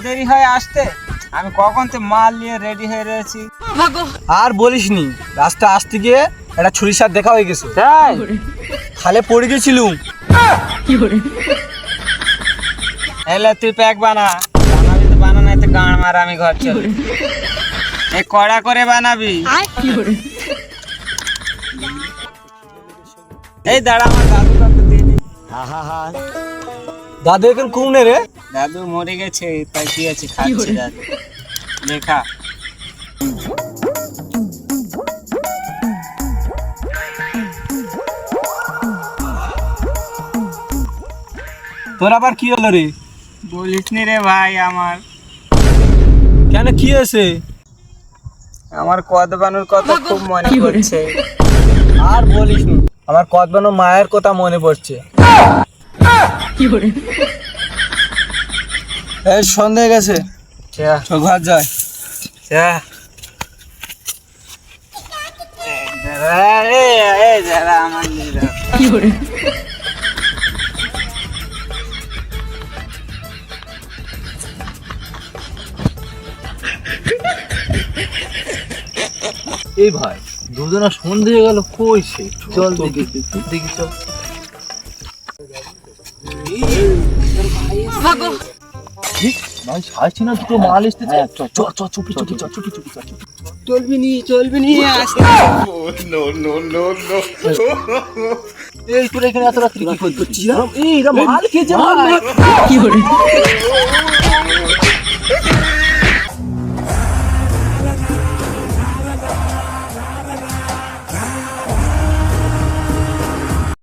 দেরি হয় আসতে? আমি কখন তো মাল নিয়ে রেডি হয়ে রয়েছি। আর বলিসনি, রাস্তা আসতে গিয়ে একটা ছুরির সাথে দেখা হয়ে গেছে। তাই? খালে পড়ে গেছিলুম। এলে তুই প্যাক বানাবি তো বানা, নাই তো গাঁড় মার, আমি ঘর চলে। এই কড়া করে বানাবি। এই দাঁড়া, আমার দাদু কাউকে দিয়ে দি। দাদু এখন কোনে রে? দাদু মরে গেছে, তাই কি আছে, খাচ্ছে দাদু। লেখা তোর আবার কি হলো রে? বলিস নি রে ভাই, আমার কেন, কি হয়েছে? আমার কদবানুর কথা খুব মনে পড়ছে। আর বলিসনি, আমার কদবানো মায়ের কথা মনে পড়ছে। এই সন্ধ্যা হয়ে গেছে, চল ঘর যায়। আমার এই ভাই, দুজনা সন্ধ্যে হয়ে গেল, কই সে? চল দেখি দেখি, চল। ভাই সাইছি না, দুটো মাল এসেছে। চুপি চুপি চুপি চুপি চল। চলবি নি আসতে। এই তোরা এখানে এত রাত্রি কি করছিস? এই মাল খেয়েছে ভাই।